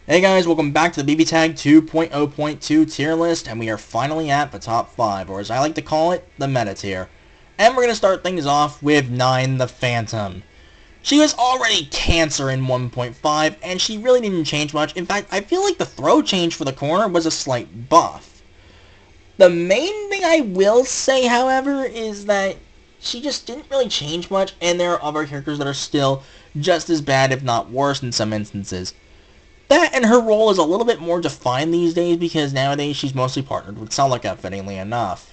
Hey guys, welcome back to the BBTAG 2.0.2 tier list, and we are finally at the top 5, or as I like to call it, the meta tier. And we're going to start things off with 9 the Phantom. She was already cancer in 1.5, and she really didn't change much. In fact, I feel like the throw change for the corner was a slight buff. The main thing I will say, however, is that she just didn't really change much, and there are other characters that are still just as bad, if not worse, in some instances. That and her role is a little bit more defined these days because nowadays she's mostly partnered with Celica, fittingly enough.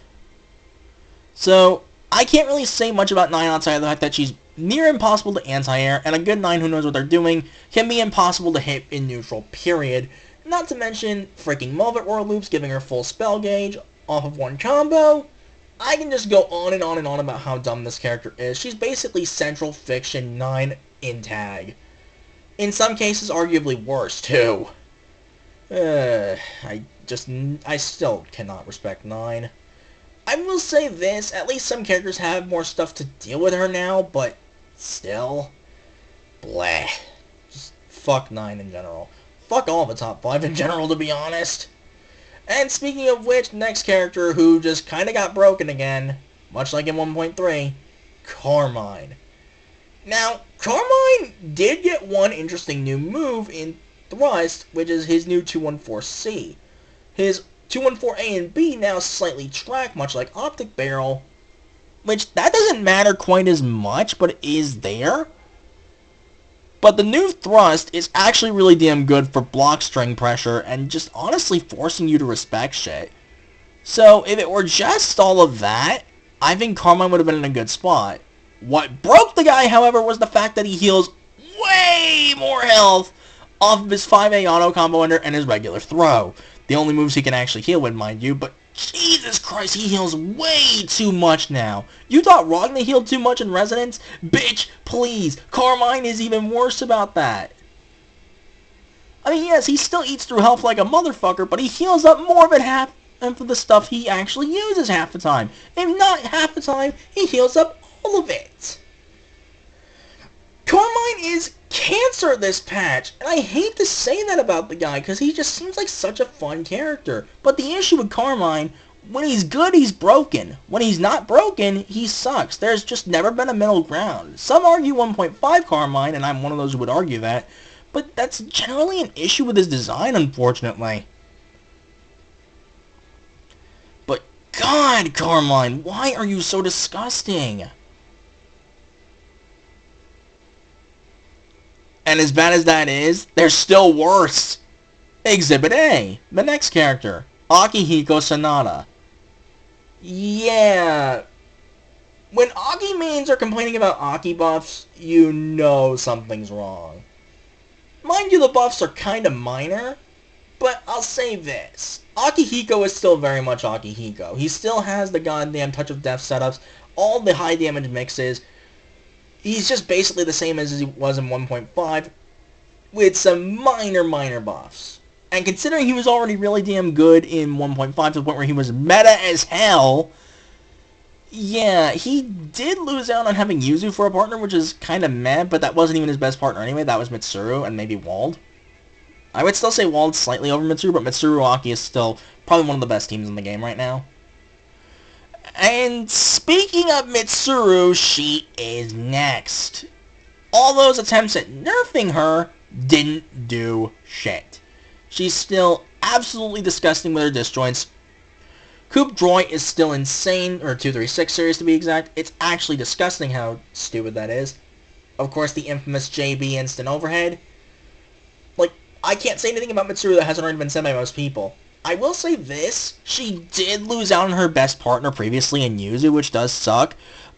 So, I can't really say much about 9 outside of the fact that she's near impossible to anti-air, and a good 9 who knows what they're doing can be impossible to hit in neutral, period. Not to mention freaking Mulvet Roar loops giving her full spell gauge off of one combo. I can just go on and on and on about how dumb this character is. She's basically Central Fiction 9 in tag. In some cases, arguably worse, too. I still cannot respect 9. I will say this, at least some characters have more stuff to deal with her now, but still, bleh. Just fuck 9 in general. Fuck all the top 5 in general, to be honest. And speaking of which, next character who just kinda got broken again, much like in 1.3, Carmine. Now, Carmine did get one interesting new move in Thrust, which is his new 214C. His 214A and B now slightly track, much like Optic Barrel, which that doesn't matter quite as much, but it is there. But the new Thrust is actually really damn good for block string pressure and just honestly forcing you to respect shit. So, if it were just all of that, I think Carmine would have been in a good spot. What broke the guy, however, was the fact that he heals way more health off of his 5A auto combo ender and his regular throw. The only moves he can actually heal with, mind you, but Jesus Christ, he heals way too much now. You thought Rogna healed too much in Resonance? Bitch, please. Carmine is even worse about that. I mean, yes, he still eats through health like a motherfucker, but he heals up more than half of the stuff he actually uses half the time. If not half the time, he heals up all of it. Carmine is cancer this patch, and I hate to say that about the guy because he just seems like such a fun character. But the issue with Carmine, when he's good, he's broken. When he's not broken, he sucks. There's just never been a middle ground. Some argue 1.5 Carmine, and I'm one of those who would argue that, but that's generally an issue with his design, unfortunately. But God, Carmine, why are you so disgusting? And as bad as that is, there's still worse. Exhibit A, the next character, Akihiko Sanada. Yeah, when Aki mains are complaining about Aki buffs, you know something's wrong. Mind you, the buffs are kinda minor, but I'll say this. Akihiko is still very much Akihiko. He still has the goddamn Touch of Death setups, all the high damage mixes. He's just basically the same as he was in 1.5, with some minor buffs. And considering he was already really damn good in 1.5 to the point where he was meta as hell, yeah, he did lose out on having Yuzu for a partner, which is kind of meh, but that wasn't even his best partner anyway. That was Mitsuru and maybe Wald. I would still say Wald's slightly over Mitsuru, but Mitsuru Aki is still probably one of the best teams in the game right now. And speaking of Mitsuru, she is next. All those attempts at nerfing her didn't do shit. She's still absolutely disgusting with her disjoints. Coop Droid is still insane, or 236 series to be exact. It's actually disgusting how stupid that is. Of course, the infamous JB instant overhead. Like, I can't say anything about Mitsuru that hasn't already been said by most people. I will say this, she did lose out on her best partner previously in Yuzu, which does suck,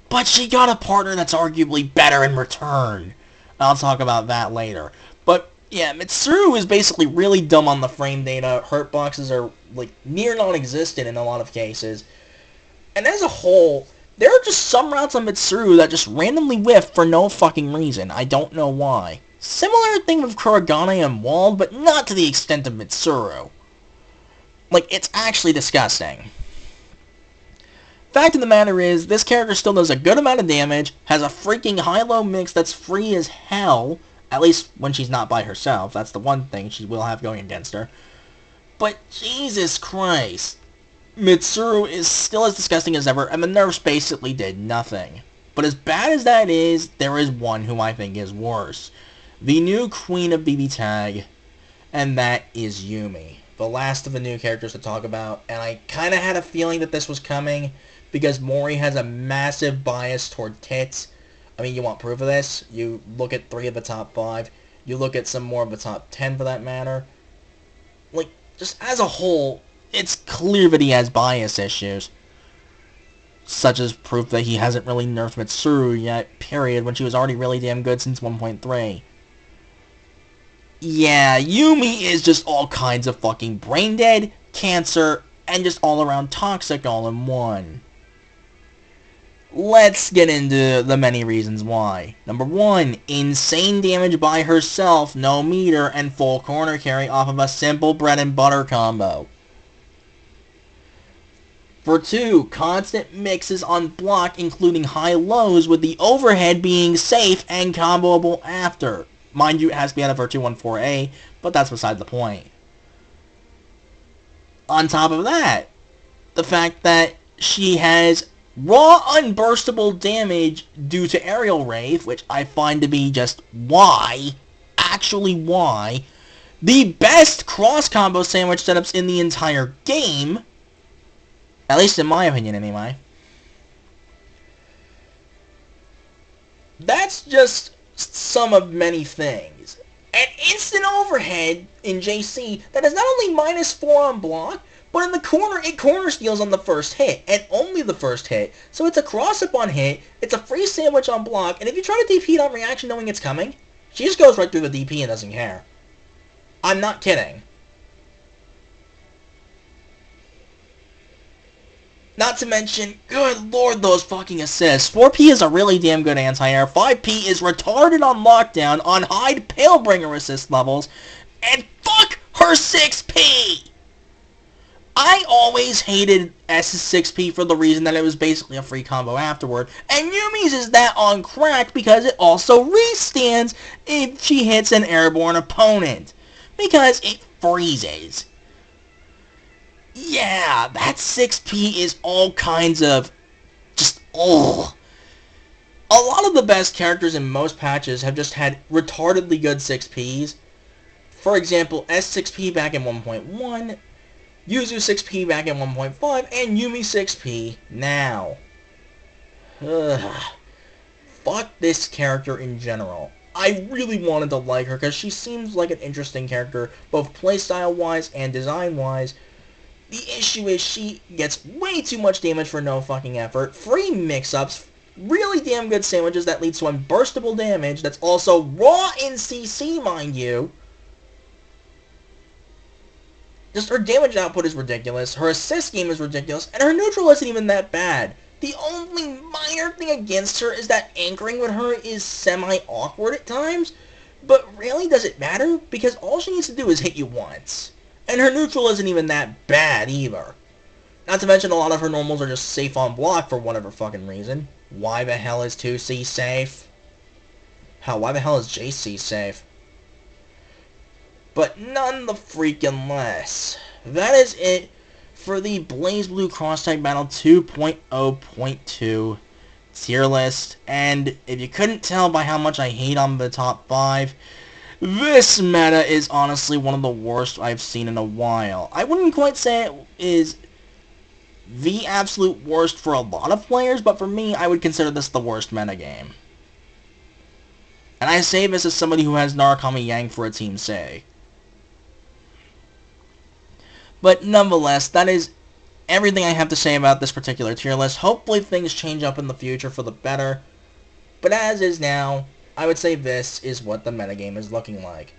but she got a partner that's arguably better in return. I'll talk about that later. But, yeah, Mitsuru is basically really dumb on the frame data. Hurt boxes are, like, near non-existent in a lot of cases. And as a whole, there are just some routes on Mitsuru that just randomly whiff for no fucking reason. I don't know why. Similar thing with Kuragane and Wald, but not to the extent of Mitsuru. Like, it's actually disgusting. Fact of the matter is, this character still does a good amount of damage, has a freaking high-low mix that's free as hell, At least when she's not by herself. That's the one thing she will have going against her. But Jesus Christ. Mitsuru is still as disgusting as ever, and the nerfs basically did nothing. But as bad as that is, there is one who I think is worse. The new queen of BBTAG, and that is Yumi. The last of the new characters to talk about, and I kind of had a feeling that this was coming, because Mori has a massive bias toward tits. I mean, you want proof of this? You look at 3 of the top 5, you look at some more of the top 10 for that matter. Like, just as a whole, it's clear that he has bias issues. Such as proof that he hasn't really nerfed Mitsuru yet, period, when she was already really damn good since 1.3. Yeah, Yumi is just all kinds of fucking brain dead, cancer, and just all around toxic all in one. Let's get into the many reasons why. Number 1, insane damage by herself, no meter, and full corner carry off of a simple bread and butter combo. For 2, constant mixes on block including high-lows with the overhead being safe and comboable after. Mind you, it has to be out of her 214A, but that's beside the point. On top of that, the fact that she has raw unburstable damage due to aerial wraith, which I find to be just why, actually why, the best cross-combo sandwich setups in the entire game, at least in my opinion anyway. That's just some of many things. An instant overhead in JC that is not only -4 on block, but in the corner, it corner steals on the first hit, and only the first hit. So it's a cross-up on hit, it's a free sandwich on block, and if you try to DP it on reaction knowing it's coming, she just goes right through the DP and doesn't care. I'm not kidding. Not to mention, good lord, those fucking assists. 4P is a really damn good anti-air. 5P is retarded on lockdown on high Palebringer assist levels. And fuck her 6P! I always hated S's 6P for the reason that it was basically a free combo afterward. And Yumi's is that on crack because it also restands if she hits an airborne opponent. Because it freezes. Yeah, that 6P is all kinds of just, oh. A lot of the best characters in most patches have just had retardedly good 6Ps. For example, S6P back in 1.1, Yuzu 6P back in 1.5, and Yumi 6P now. Ugh. Fuck this character in general. I really wanted to like her because she seems like an interesting character, both playstyle-wise and design-wise. The issue is she gets way too much damage for no fucking effort, free mix-ups, really damn good sandwiches that leads to unburstable damage that's also raw in CC, mind you. Just her damage output is ridiculous, her assist game is ridiculous, and her neutral isn't even that bad. The only minor thing against her is that anchoring with her is semi-awkward at times, but really does it matter? Because all she needs to do is hit you once. And her neutral isn't even that bad either. Not to mention a lot of her normals are just safe on block for whatever fucking reason. Why the hell is 2C safe? Hell, why the hell is JC safe? But none the freaking less. That is it for the BlazBlue Cross-Tag Battle 2.0.2 tier list. And if you couldn't tell by how much I hate on the top 5, this meta is honestly one of the worst I've seen in a while. I wouldn't quite say it is the absolute worst for a lot of players, but for me, I would consider this the worst meta game. And I say this as somebody who has Narukami Yang for a team say. But nonetheless, that is everything I have to say about this particular tier list. Hopefully things change up in the future for the better. But as is now, I would say this is what the metagame is looking like.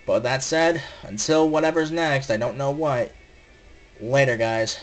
But that said, until whatever's next, I don't know what. Later, guys.